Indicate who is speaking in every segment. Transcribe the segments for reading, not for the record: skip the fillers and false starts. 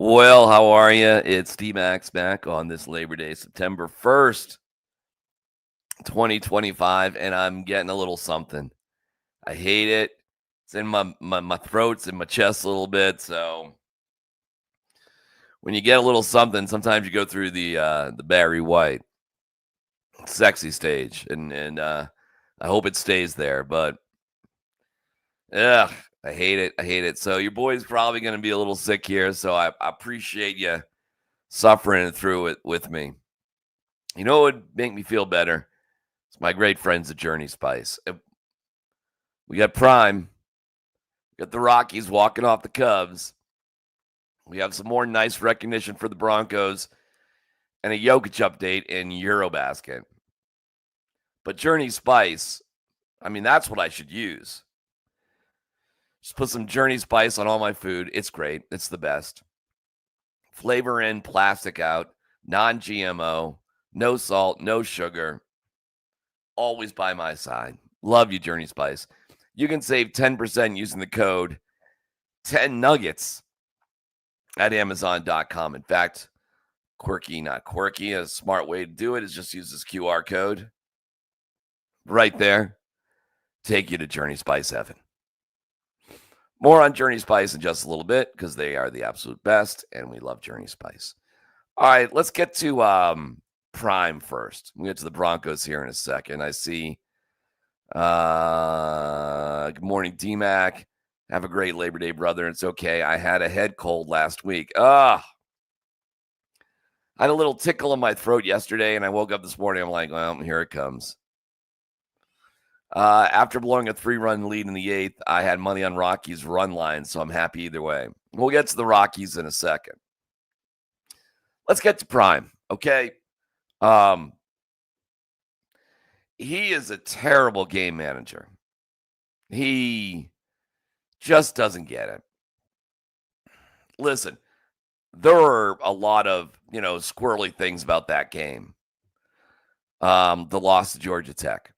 Speaker 1: Well, how are you? It's DMac back on this Labor Day, September 1st, 2025, and I'm getting a little something. I hate it. It's in my throat's in my chest a little bit. So when you get a little something, sometimes you go through the Barry White sexy stage, and I hope it stays there. But yeah, I hate it. I hate it. So your boy's probably going to be a little sick here. So I appreciate you suffering through it with me. You know what would make me feel better? It's my great friends at Journey Spice. We got Prime, we got the Rockies walking off the Cubs. We have some more nice recognition for the Broncos and a Jokic update in EuroBasket. But Journey Spice, I mean, that's what I should use. Just put some Journey Spice on all my food. It's great. It's the best. Flavor in, plastic out, non GMO, no salt, no sugar. Always by my side. Love you, Journey Spice. You can save 10% using the code 10 Nuggets at Amazon.com. In fact, quirky, not quirky, a smart way to do it is just use this QR code right there. Take you to Journey Spice Heaven. More on Journey Spice in just a little bit because they are the absolute best and we love Journey Spice. All right, let's get to Prime first. We'll get to the Broncos here in a second. I see. Good morning, DMac. Have a great Labor Day, brother. It's okay. I had a head cold last week. I had a little tickle in my throat yesterday, and I woke up this morning. I'm like, well, here it comes. After blowing a 3-run lead in the 8th, I had money on Rockies run line, so I'm happy either way. We'll get to the Rockies in a second. Let's get to Prime, okay? He is a terrible game manager. He just doesn't get it. Listen, there are a lot of, squirrely things about that game. The loss to Georgia Tech.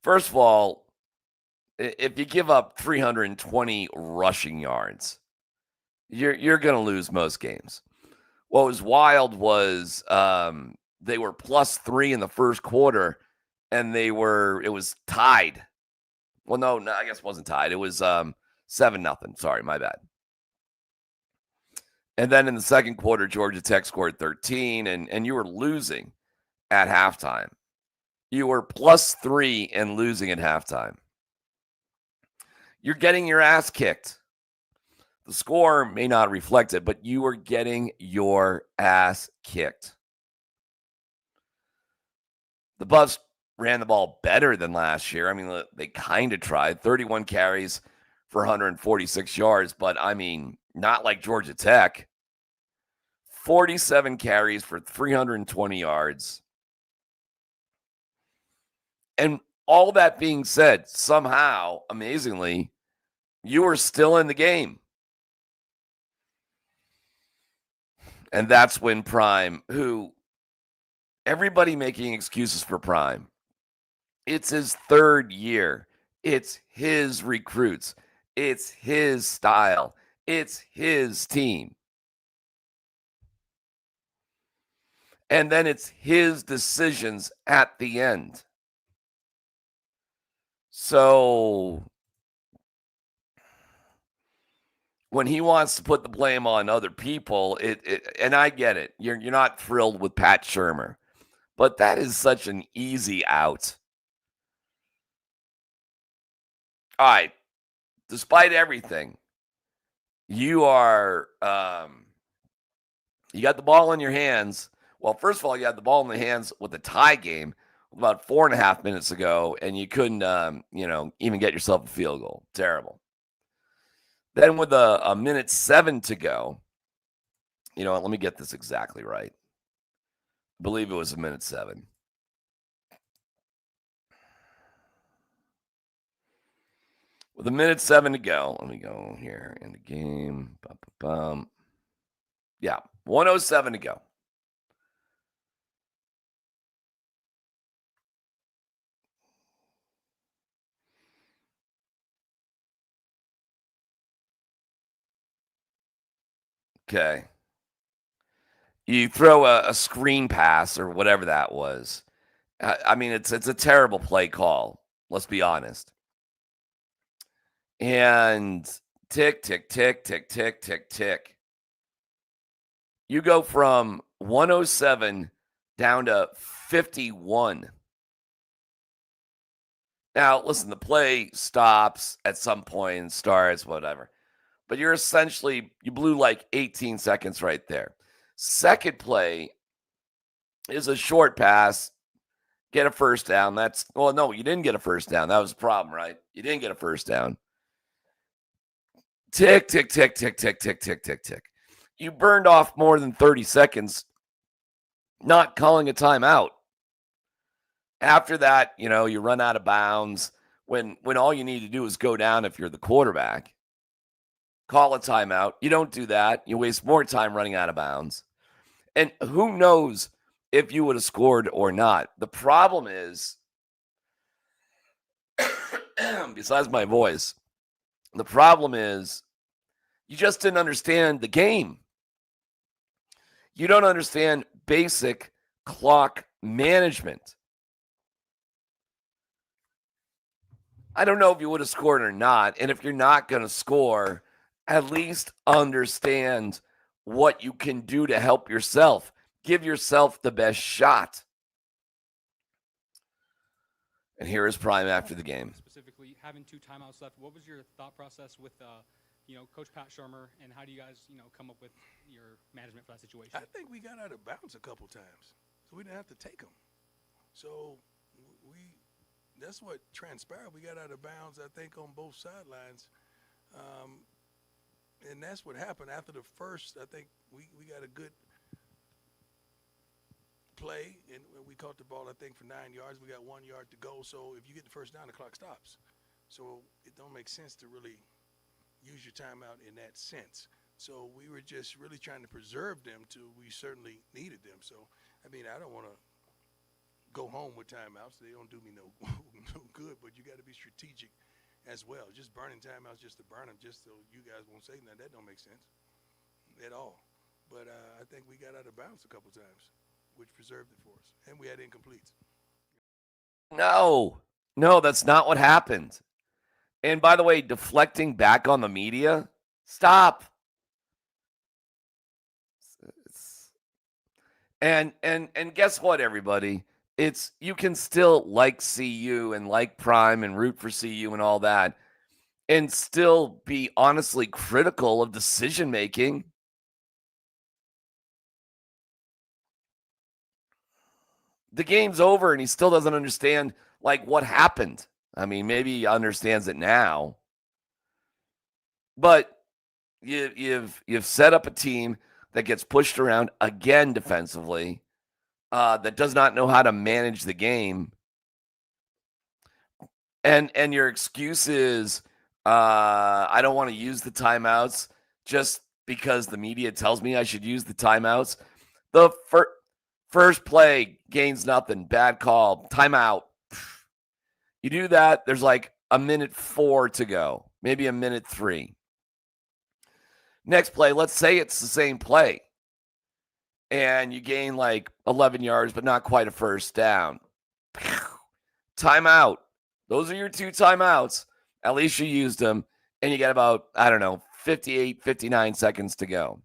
Speaker 1: First of all, if you give up 320 rushing yards, you're going to lose most games. What was wild was they were +3 in the first quarter, and it was tied. Well, no, I guess it wasn't tied. It was 7-0. Sorry, my bad. And then in the second quarter, Georgia Tech scored 13, and you were losing at halftime. You were +3 and losing at halftime. You're getting your ass kicked. The score may not reflect it, but you are getting your ass kicked. The Buffs ran the ball better than last year. I mean, they kind of tried. 31 carries for 146 yards, but I mean, not like Georgia Tech. 47 carries for 320 yards. And all that being said, somehow, amazingly, you were still in the game. And that's when Prime, who everybody making excuses for Prime, it's his third year. It's his recruits. It's his style. It's his team. And then it's his decisions at the end. So when he wants to put the blame on other people, and I get it. You're not thrilled with Pat Shurmur, but that is such an easy out. All right. Despite everything, you are you got the ball in your hands. Well, first of all, you had the ball in the hands with a tie game about 4.5 minutes ago, and you couldn't even get yourself a field goal. Terrible. Then with a minute 7 to go, you know what? Let me get this exactly right. I believe it was a minute 7. With a minute 7 to go, let me go here in the game. Yeah, 107 to go. Okay. You throw a screen pass or whatever that was. I mean, it's a terrible play call. Let's be honest. And tick, tick, tick, tick, tick, tick, tick. You go from 107 down to 51. Now, listen, the play stops at some point and starts, whatever. But you're essentially, you blew like 18 seconds right there. Second play is a short pass, get a first down. No, you didn't get a first down. That was the problem, right? You didn't get a first down. Tick, tick, tick, tick, tick, tick, tick, tick, tick. You burned off more than 30 seconds not calling a timeout. After that, you run out of bounds when all you need to do is go down if you're the quarterback. Call a timeout. You don't do that. You waste more time running out of bounds. And who knows if you would have scored or not. The problem is, besides my voice, the problem is you just didn't understand the game. You don't understand basic clock management. I don't know if you would have scored or not. And if you're not going to score, at least understand what you can do to help yourself. Give yourself the best shot. And here is Prime after the game.
Speaker 2: Specifically, having 2 timeouts left, what was your thought process with, Coach Pat Shurmur, and how do you guys, come up with your management for that situation?
Speaker 3: I think we got out of bounds a couple times, so we didn't have to take them. So that's what transpired. We got out of bounds, I think, on both sidelines. And that's what happened. After the first, I think we got a good play, and we caught the ball, I think, for 9 yards. We got 1 yard to go. So if you get the first down, the clock stops. So it don't make sense to really use your timeout in that sense. So we were just really trying to preserve them till we certainly needed them. So, I mean, I don't want to go home with timeouts. They don't do me no good, but you got to be strategic as well. Just burning timeouts just to burn them just so you guys won't say that don't make sense at all. But I think we got out of bounds a couple times, which preserved it for us. And we had incompletes.
Speaker 1: No, that's not what happened. And by the way, deflecting back on the media, stop. And guess what, everybody? You can still like CU and like Prime and root for CU and all that, and still be honestly critical of decision making. The game's over and he still doesn't understand what happened. I mean, maybe he understands it now, but you've set up a team that gets pushed around again defensively, that does not know how to manage the game, and your excuse is, I don't want to use the timeouts just because the media tells me I should use the timeouts. The first play gains nothing, bad call, timeout. You do that, there's like a minute 4 to go, maybe a minute 3. Next play, let's say it's the same play, and you gain like 11 yards, but not quite a first down. Timeout. Those are your 2 timeouts. At least you used them, and you got about, 58, 59 seconds to go.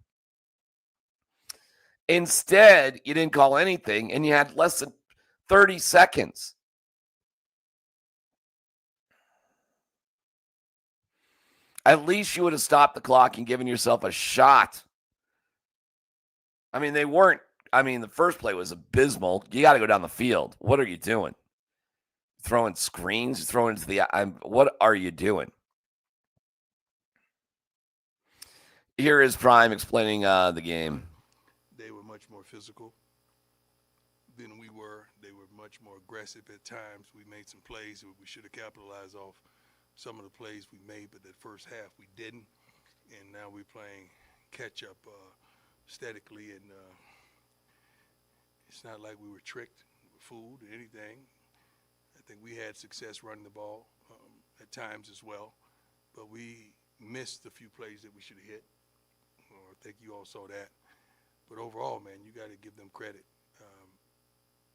Speaker 1: Instead, you didn't call anything, and you had less than 30 seconds. At least you would have stopped the clock and given yourself a shot. I mean, the first play was abysmal. You got to go down the field. What are you doing? Throwing screens? Throwing into the... what are you doing? Here is Prime explaining the game.
Speaker 3: They were much more physical than we were. They were much more aggressive at times. We made some plays that we should have capitalized off some of the plays we made, but that first half we didn't. And now we're playing catch up statically, and it's not like we were tricked, fooled, or anything. I think we had success running the ball at times as well, but we missed a few plays that we should have hit. I think you all saw that. But overall, man, you got to give them credit.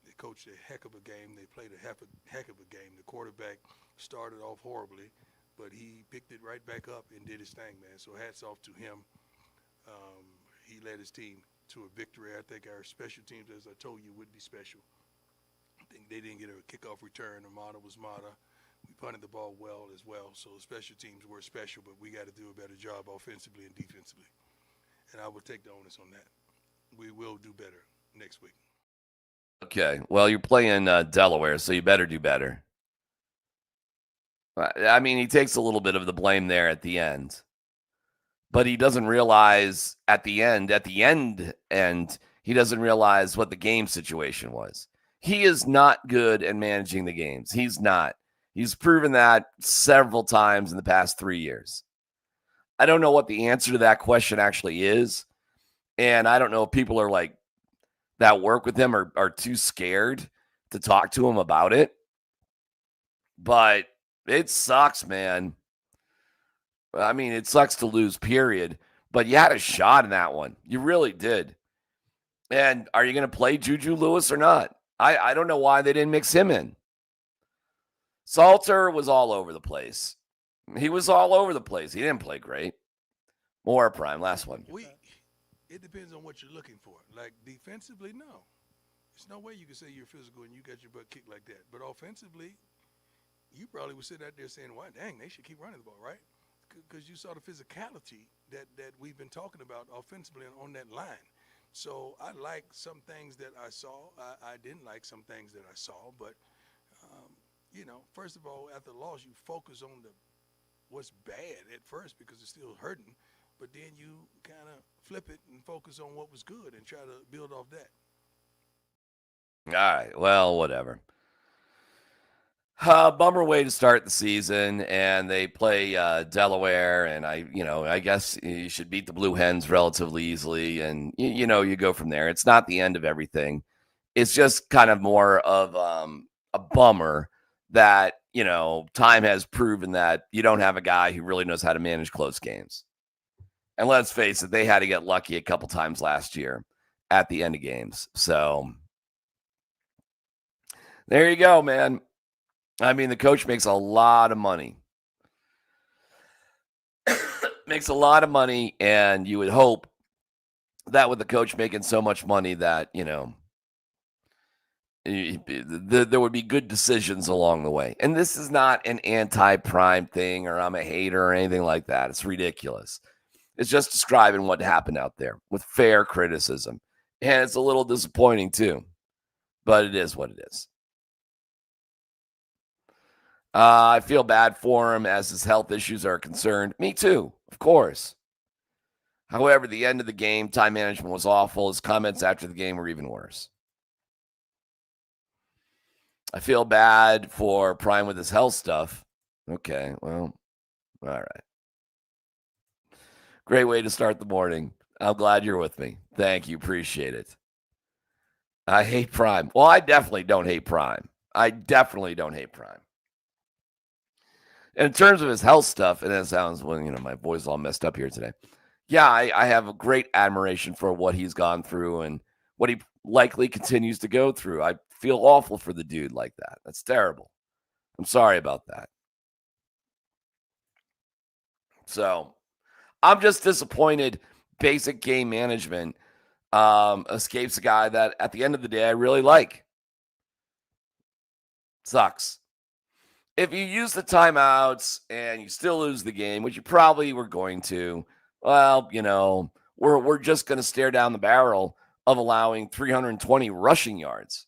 Speaker 3: They coached a heck of a game. They played a heck of a game. The quarterback started off horribly, but he picked it right back up and did his thing, man. So hats off to him. He led his team to a victory. I think our special teams, as I told you, would be special. I think they didn't get a kickoff return. Armada was Mata. We punted the ball well as well. So the special teams were special, but we got to do a better job offensively and defensively. And I will take the onus on that. We will do better next week.
Speaker 1: Okay, well, you're playing Delaware, so you better do better. I mean, he takes a little bit of the blame there at the end, but he doesn't realize at the end, he doesn't realize what the game situation was. He is not good at managing the games. He's not. He's proven that several times in the past 3 years. I don't know what the answer to that question actually is, and I don't know if people are like, that work with him are too scared to talk to him about it. But it sucks, man. I mean, it sucks to lose, period. But you had a shot in that one. You really did. And are you going to play Juju Lewis or not? I don't know why they didn't mix him in. Salter was all over the place. He was all over the place. He didn't play great. More Prime, last one.
Speaker 3: It depends on what you're looking for. Like defensively, no. There's no way you can say you're physical and you got your butt kicked like that. But offensively, you probably would sit out there saying, "Why, dang, they should keep running the ball," right? Because you saw the physicality that we've been talking about offensively on that line. So I like some things that I saw. I didn't like some things that I saw. But, first of all, after the loss, you focus on what's bad at first because it's still hurting. But then you kind of flip it and focus on what was good and try to build off that.
Speaker 1: All right. Well, whatever. Bummer way to start the season, and they play Delaware, and I guess you should beat the Blue Hens relatively easily, and you go from there. It's not the end of everything. It's just kind of more of a bummer that time has proven that you don't have a guy who really knows how to manage close games. And let's face it, they had to get lucky a couple times last year at the end of games. So there you go, man. I mean, the coach makes a lot of money. Makes a lot of money, and you would hope that with the coach making so much money that, there would be good decisions along the way. And this is not an anti-Prime thing or I'm a hater or anything like that. It's ridiculous. It's just describing what happened out there with fair criticism. And it's a little disappointing too, but it is what it is. I feel bad for him as his health issues are concerned. Me too, of course. However, the end of the game, time management was awful. His comments after the game were even worse. I feel bad for Prime with his health stuff. Okay, well, all right. Great way to start the morning. I'm glad you're with me. Thank you. Appreciate it. I hate Prime. Well, I definitely don't hate Prime. In terms of his health stuff, and it sounds, my voice is all messed up here today. Yeah, I have a great admiration for what he's gone through and what he likely continues to go through. I feel awful for the dude like that. That's terrible. I'm sorry about that. So I'm just disappointed basic game management escapes a guy that at the end of the day I really like. Sucks. If you use the timeouts and you still lose the game, which you probably were going to, well, we're just going to stare down the barrel of allowing 320 rushing yards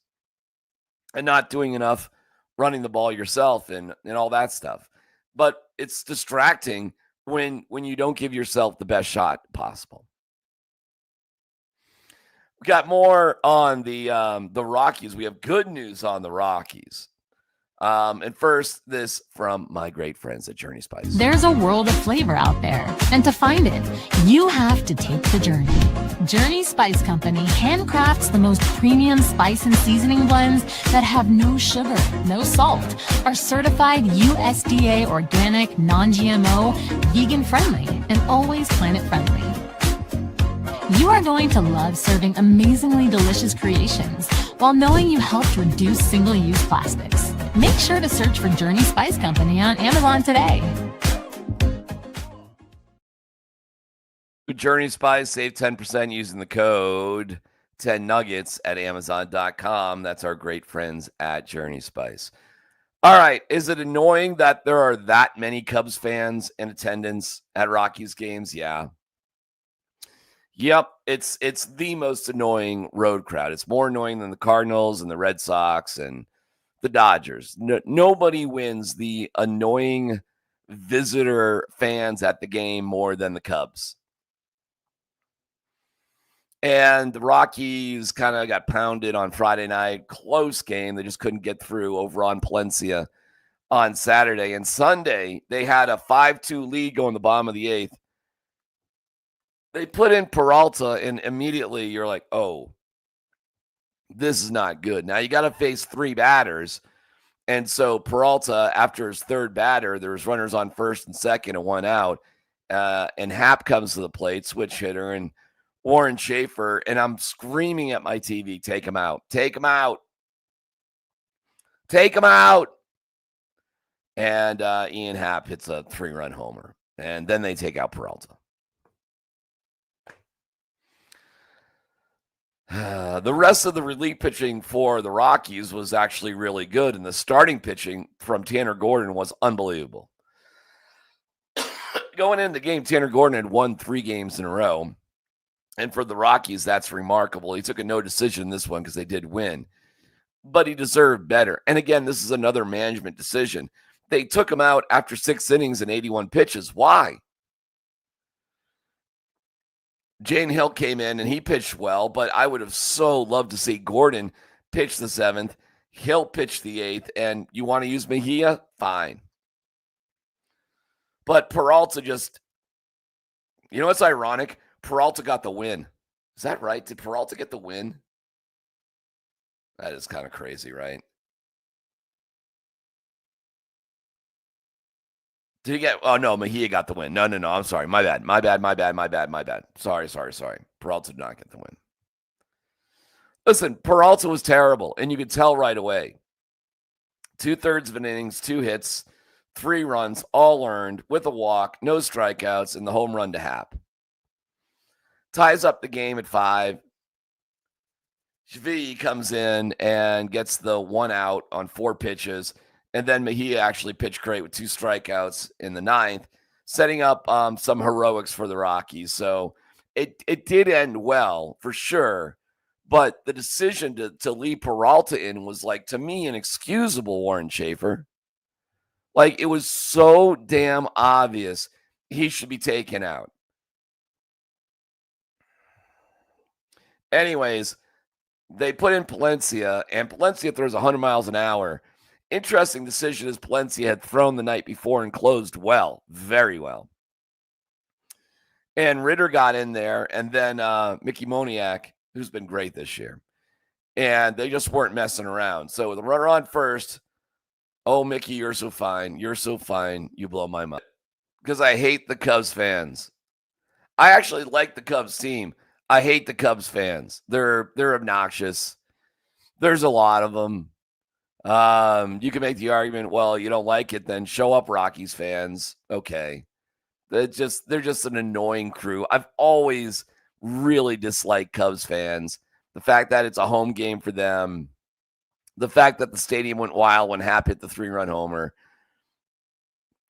Speaker 1: and not doing enough running the ball yourself and all that stuff. But it's distracting when you don't give yourself the best shot possible. We got more on the Rockies. We have good news on the Rockies. And first, this from my great friends at Journey Spice.
Speaker 4: There's a world of flavor out there, and to find it, you have to take the journey. Journey Spice Company handcrafts the most premium spice and seasoning blends that have no sugar, no salt, are certified USDA organic, non-GMO, vegan-friendly, and always planet-friendly. You are going to love serving amazingly delicious creations while knowing you helped reduce single-use plastics. Make sure to search for Journey Spice Company on Amazon today.
Speaker 1: Journey Spice, save 10% using the code 10nuggets at amazon.com. That's our great friends at Journey Spice. All right. Is it annoying that there are that many Cubs fans in attendance at Rockies games? Yeah. Yep. It's the most annoying road crowd. It's more annoying than the Cardinals and the Red Sox and the Dodgers. Nobody wins the annoying visitor fans at the game more than the Cubs. And the Rockies kind of got pounded on Friday night. Close game. They just couldn't get through over on Palencia on Saturday. And Sunday, they had a 5-2 lead going the bottom of the eighth. They put in Peralta, and immediately you're like, oh, this is not good. Now you got to face three batters. And so Peralta, after his third batter, there was runners on first and second and one out. And Happ comes to the plate, switch hitter, and Warren Schaefer, and I'm screaming at my TV, take him out, take him out, take him out. And Ian Happ hits a 3-run homer, and then they take out Peralta. The rest of the relief pitching for the Rockies was actually really good, and the starting pitching from Tanner Gordon was unbelievable. Going into the game, Tanner Gordon had won 3 games in a row. And for the Rockies, that's remarkable. He took a no decision in this one because they did win. But he deserved better. And again, this is another management decision. They took him out after 6 innings and 81 pitches. Why? Jane Hill came in and he pitched well, but I would have so loved to see Gordon pitch the 7th, Hill pitch the 8th, and you want to use Mejia? Fine. But Peralta just, you know what's ironic? Peralta got the win. Is that right? Did Peralta get the win? That is kind of crazy, right? Did he get? Oh, no, Mejia got the win. No. I'm sorry. My bad. Sorry. Peralta did not get the win. Listen, Peralta was terrible, and you could tell right away. 2/3 of an innings, 2 hits, 3 runs, all earned, with a walk, no strikeouts, and the home run to Happ. Ties up the game at 5. Shvee comes in and gets the 1 out on 4 pitches. And then Mejia actually pitched great with 2 strikeouts in the 9th, setting up some heroics for the Rockies. So it did end well for sure. But the decision to leave Peralta in was, like, to me, inexcusable, Warren Schaefer. Like, it was so damn obvious he should be taken out. Anyways, they put in Palencia, and Palencia throws 100 miles an hour. Interesting decision as Palencia had thrown the night before and closed well, very well. And Ritter got in there, and then Mickey Moniak, who's been great this year. And they just weren't messing around. So with a runner on first, oh, Mickey, you're so fine. You're so fine. You blow my mind. Because I hate the Cubs fans. I actually like the Cubs team. I hate the Cubs fans. They're obnoxious. There's a lot of them. You can make the argument, well, you don't like it, then show up, Rockies fans. Okay. They're just an annoying crew. I've always really disliked Cubs fans. The fact that it's a home game for them. The fact that the stadium went wild when Happ hit the 3-run homer.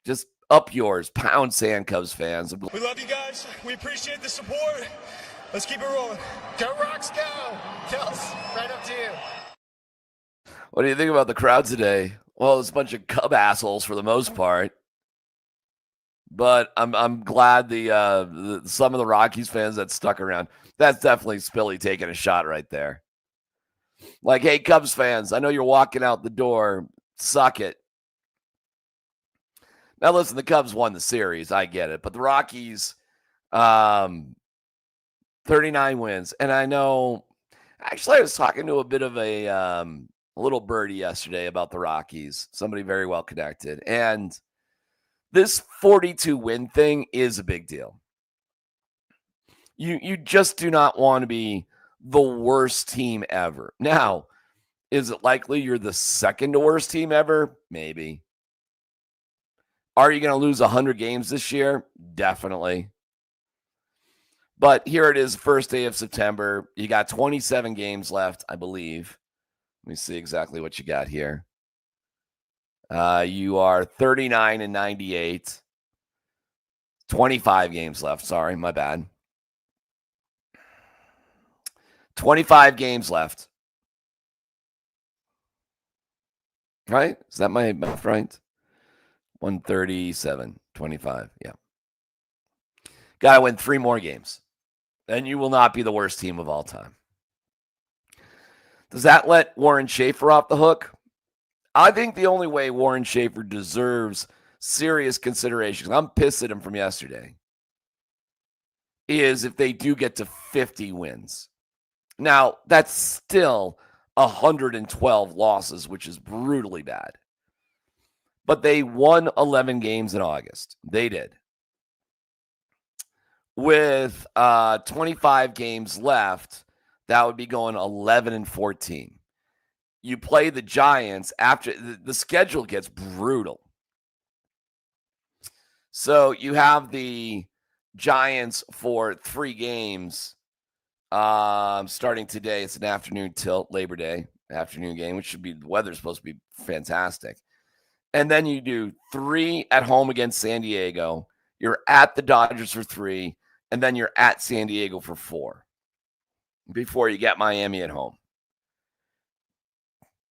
Speaker 1: Just up yours. Pound sand, Cubs fans.
Speaker 5: We love you guys. We appreciate the support. Let's keep it rolling.
Speaker 6: Go Rocks, go! Kels, right up to you.
Speaker 1: What do you think about the crowd today? Well, it's a bunch of Cub assholes for the most part. But I'm glad the some of the Rockies fans that stuck around. That's definitely Spilly taking a shot right there. Like, hey, Cubs fans, I know you're walking out the door. Suck it. Now, listen, the Cubs won the series. I get it. But the Rockies, 39 wins. And I know, actually, I was talking to a bit of a little birdie yesterday about the Rockies. Somebody very well connected. And this 42-win thing is a big deal. You just do not want to be the worst team ever. Now, is it likely you're the second worst team ever? Maybe. Are you going to lose 100 games this year? Definitely. But here it is, first day of September. You got 27 games left, I believe. Let me see exactly what you got here. You are 39 and 98. 25 games left. Sorry, my bad. 25 games left. Right? Is that my math right? 137, 25. Yeah. Got to win 3 more games. And you will not be the worst team of all time. Does that let Warren Schaefer off the hook? I think the only way Warren Schaefer deserves serious consideration, because I'm pissed at him from yesterday, is if they do get to 50 wins. Now, that's still 112 losses, which is brutally bad. But they won 11 games in August. They did. With 25 games left, that would be going 11 and 14. You play the Giants after the schedule gets brutal. So you have the Giants for 3 games starting today. It's an afternoon tilt, Labor Day afternoon game, which should be, the weather's supposed to be fantastic. And then you do 3 at home against San Diego. You're at the Dodgers for 3, and then you're at San Diego for 4 before you get Miami at home.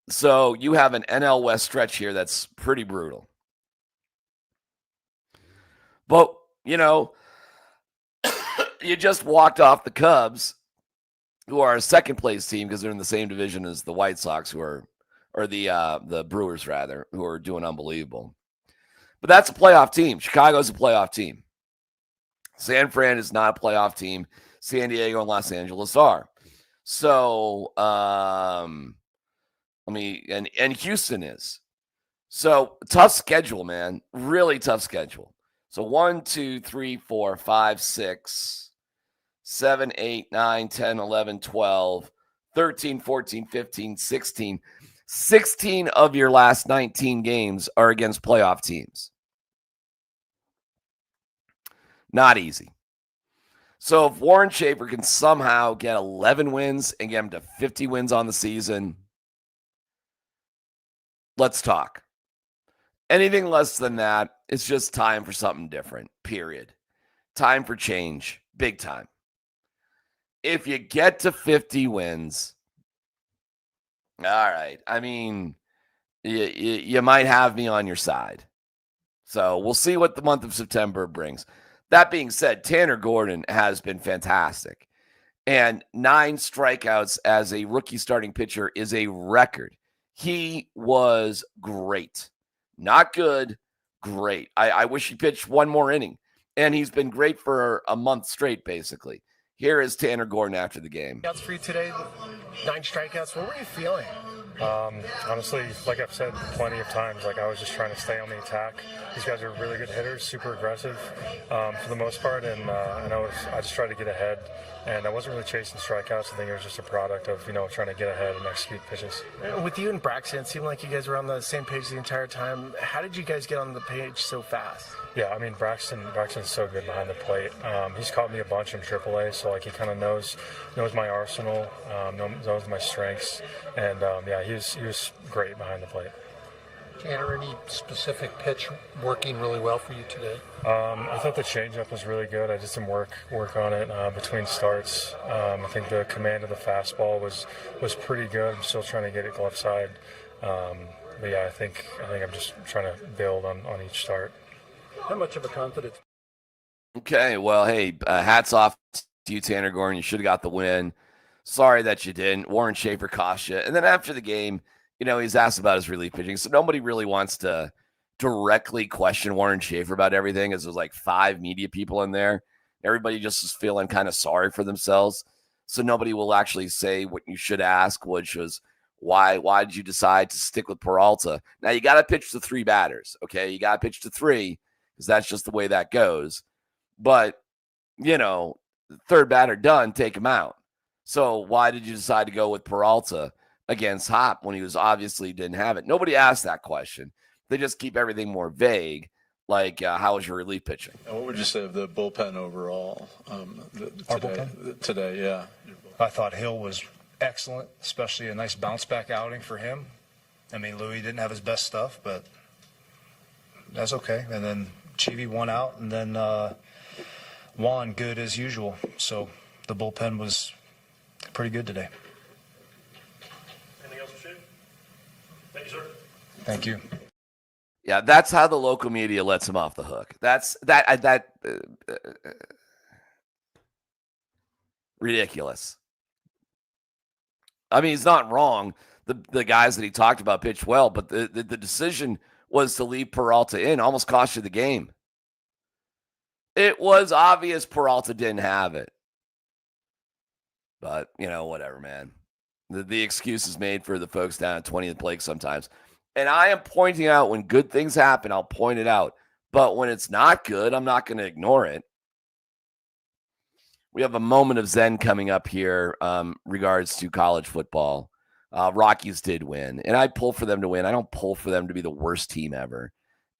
Speaker 1: So you have an NL West stretch here that's pretty brutal. But, you know, you just walked off the Cubs, who are a second-place team because they're in the same division as the White Sox, who are, or the Brewers, rather, who are doing unbelievable. But that's a playoff team. Chicago's a playoff team. San Fran is not a playoff team. San Diego and Los Angeles are. So, and Houston is. So, tough schedule, man. Really tough schedule. So 1, 2, 3, 4, 5, 6, 7, 8, 9, 10, 11, 12, 13, 14, 15, 16. 16 of your last 19 games are against playoff teams. Not easy. So if Warren Schaefer can somehow get 11 wins and get him to 50 wins on the season, let's talk. Anything less than that, it's just time for something different, period. Time for change, big time. If you get to 50 wins, all right, I mean, you might have me on your side. So we'll see what the month of September brings. That being said, Tanner Gordon has been fantastic. And 9 strikeouts as a rookie starting pitcher is a record. He was great. Not good, great. I wish he pitched one more inning. And he's been great for a month straight, basically. Here is Tanner Gordon after the game.
Speaker 6: Strikeouts for you today, 9 strikeouts. What were you feeling?
Speaker 7: Honestly, like I've said plenty of times, like I was just trying to stay on the attack. These guys are really good hitters, super aggressive for the most part, and I just tried to get ahead. And I wasn't really chasing strikeouts. I think it was just a product of trying to get ahead and execute pitches.
Speaker 6: With you and Braxton, it seemed like you guys were on the same page the entire time. How did you guys get on the page so fast?
Speaker 7: Yeah, I mean Braxton's so good behind the plate. He's caught me a bunch in AAA, so like he kind of knows my arsenal, knows my strengths, and he was great behind the plate.
Speaker 8: Tanner, any specific pitch working really well for you today?
Speaker 7: I thought the changeup was really good. I did some work on it between starts. I think the command of the fastball was pretty good. I'm still trying to get it glove side, but yeah, I think I'm just trying to build on each start.
Speaker 8: How much of a confidence?
Speaker 1: Okay, well, hey, hats off to you, Tanner Gordon. You should have got the win. Sorry that you didn't. Warren Schaefer cost you. And then after the game, he's asked about his relief pitching. So nobody really wants to directly question Warren Schaefer about everything, as there's like 5 media people in there. Everybody just is feeling kind of sorry for themselves. So nobody will actually say what you should ask, which was, why did you decide to stick with Peralta? Now, you got to pitch to 3 batters, okay? You got to pitch to 3, because that's just the way that goes. But, third batter done, take him out. So why did you decide to go with Peralta against Hop when he was obviously didn't have it? Nobody asked that question. They just keep everything more vague, like how was your relief pitching?
Speaker 9: And what would you say of the bullpen overall today? Yeah.
Speaker 10: I thought Hill was excellent, especially a nice bounce-back outing for him. I mean, Louis didn't have his best stuff, but that's okay. And then Chivy won out, and then Juan good as usual. So the bullpen was pretty good today.
Speaker 5: Anything else for Shane? Thank you, sir.
Speaker 10: Thank you.
Speaker 1: Yeah, that's how the local media lets him off the hook. That's ridiculous. I mean, he's not wrong. The guys that he talked about pitched well, but the decision was to leave Peralta in, almost cost you the game. It was obvious Peralta didn't have it. But, whatever, man. The excuse is made for the folks down at 20th Lake sometimes. And I am pointing out when good things happen, I'll point it out. But when it's not good, I'm not going to ignore it. We have a moment of zen coming up here regards to college football. Rockies did win, and I pull for them to win. I don't pull for them to be the worst team ever.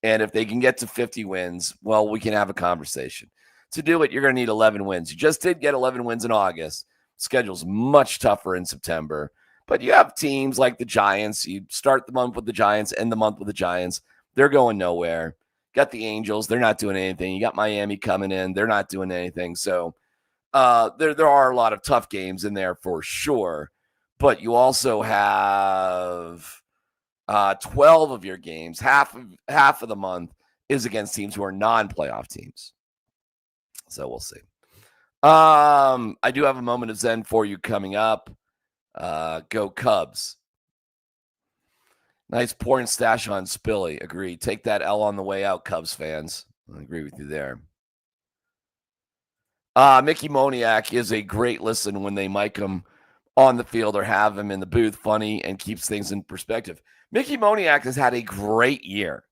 Speaker 1: And if they can get to 50 wins, well, we can have a conversation. To do it, you're going to need 11 wins. You just did get 11 wins in August. Schedule's much tougher in September. But you have teams like the Giants. You start the month with the Giants, end the month with the Giants. They're going nowhere. Got the Angels. They're not doing anything. You got Miami coming in. They're not doing anything. So there are a lot of tough games in there for sure. But you also have 12 of your games. Half of the month is against teams who are non-playoff teams. So we'll see. I do have a moment of zen for you coming up. Go Cubs. Nice pouring stash on Spilly. Agree. Take that L on the way out, Cubs fans. I agree with you there. Mickey Moniak is a great listen when they mic him on the field or have him in the booth. Funny and keeps things in perspective. Mickey Moniak has had a great year.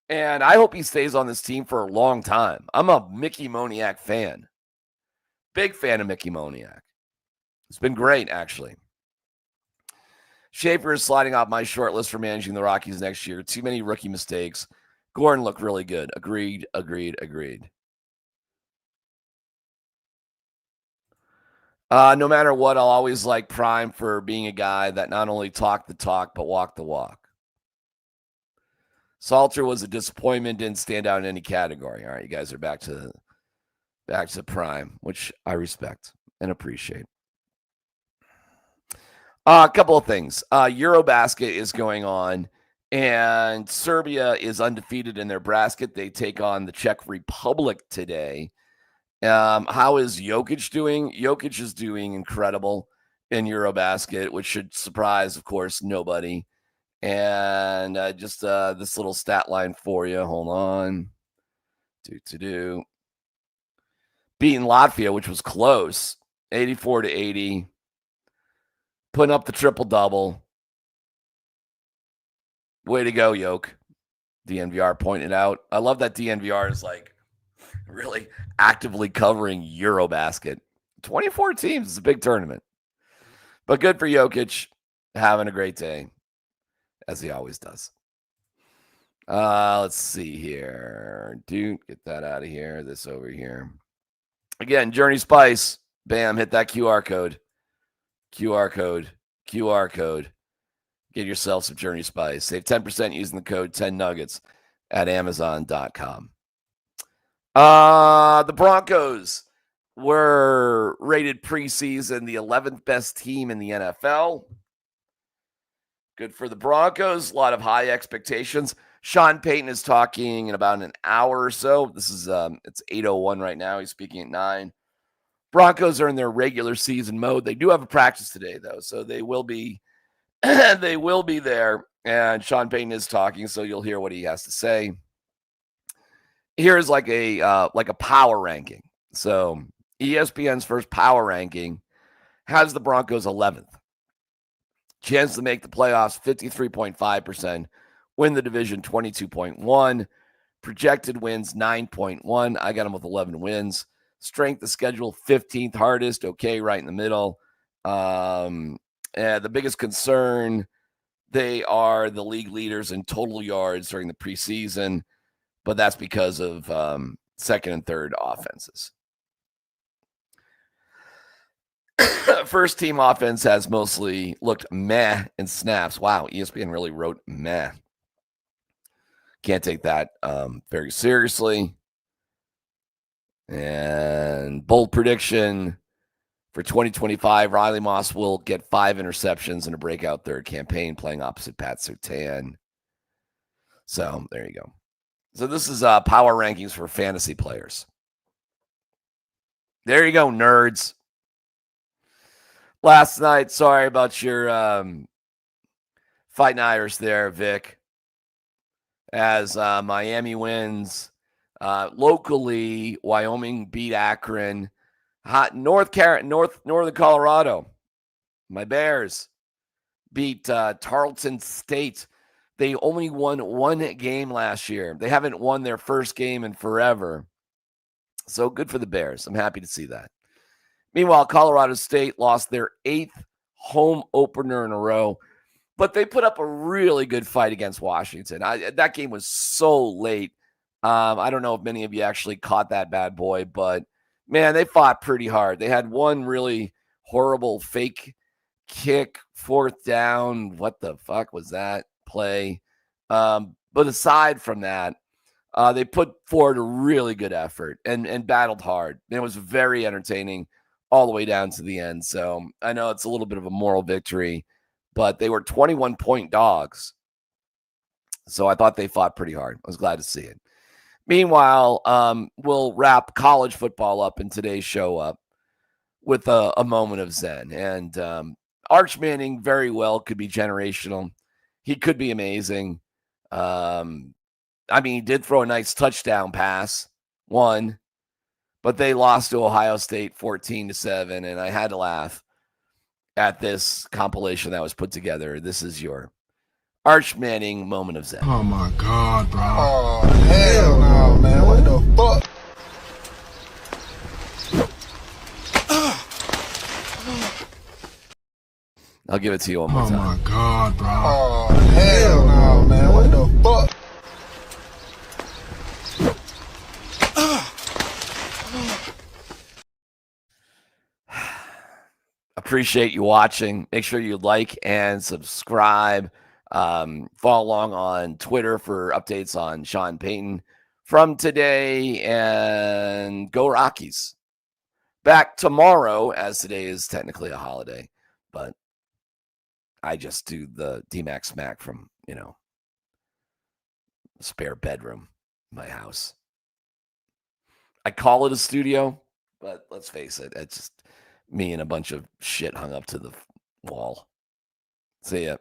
Speaker 1: And I hope he stays on this team for a long time. I'm a Mickey Moniak fan. Big fan of Mickey Moniak. It's been great, actually. Schaefer is sliding off my short list for managing the Rockies next year. Too many rookie mistakes. Gordon looked really good. Agreed. No matter what, I'll always like Prime for being a guy that not only talked the talk, but walked the walk. Salter was a disappointment, didn't stand out in any category. All right, you guys are back to Prime, which I respect and appreciate. A couple of things. EuroBasket is going on, and Serbia is undefeated in their bracket. They take on the Czech Republic today. How is Jokic doing? Jokic is doing incredible in EuroBasket, which should surprise, of course, nobody. And just this little stat line for you. Hold on. Beating Latvia, which was close, 84-80. Putting up the triple-double. Way to go, Yoke. DNVR pointed out. I love that DNVR is like really actively covering EuroBasket. 24 teams is a big tournament. But good for Jokic. Having a great day, as he always does. Let's see here. Dude, get that out of here. This over here. Again, Journey Spice. Bam, hit that QR code. QR code. Get yourself some Journey Spice. Save 10% using the code 10nuggets at Amazon.com. The Broncos were rated preseason the 11th best team in the NFL. Good for the Broncos. A lot of high expectations. Sean Payton is talking in about an hour or so. This is it's 8:01 right now. He's speaking at 9. Broncos are in their regular season mode. They do have a practice today, though, so they will be they will be there. And Sean Payton is talking, so you'll hear what he has to say. Here's like a power ranking. So ESPN's first power ranking has the Broncos 11th. Chance to make the playoffs 53.5%. Win the division 22.1. Projected wins 9.1. I got them with 11 wins. Strength of schedule, 15th hardest. Okay, right in the middle. The biggest concern, they are the league leaders in total yards during the preseason, but that's because of second and third offenses. First team offense has mostly looked meh in snaps. Wow, ESPN really wrote meh. Can't take that very seriously. And bold prediction for 2025, Riley Moss will get 5 interceptions in a breakout third campaign playing opposite Pat Surtain. So there you go. So this is power rankings for fantasy players. There you go, nerds. Last night, sorry about your fighting Irish there, Vic. As Miami wins. Locally, Wyoming beat Akron. Northern Colorado. My Bears beat Tarleton State. They only won one game last year. They haven't won their first game in forever. So good for the Bears. I'm happy to see that. Meanwhile, Colorado State lost their 8th home opener in a row, but they put up a really good fight against Washington. That game was so late. I don't know if many of you actually caught that bad boy, but man, they fought pretty hard. They had one really horrible fake kick, 4th down. What the fuck was that play? But aside from that, they put forward a really good effort and battled hard. It was very entertaining all the way down to the end. So I know it's a little bit of a moral victory, but they were 21-point dogs. So I thought they fought pretty hard. I was glad to see it. Meanwhile, we'll wrap college football up in today's show up with a moment of zen. And Arch Manning very well could be generational. He could be amazing. He did throw a nice touchdown pass, one, but they lost to Ohio State 14-7, and I had to laugh at this compilation that was put together. This is your Arch Manning moment of zen.
Speaker 11: Oh my God, bro. Oh, hell no, man. What the fuck?
Speaker 1: I'll give it to you one more time.
Speaker 11: Oh my God, bro. Oh, hell no, man. What the fuck?
Speaker 1: Appreciate you watching. Make sure you like and subscribe. Follow along on Twitter for updates on Sean Payton from today, and go Rockies. Back tomorrow, as today is technically a holiday, but I just do the DMac SMaK from, spare bedroom in my house. I call it a studio, but let's face it, it's just me and a bunch of shit hung up to the wall. See ya.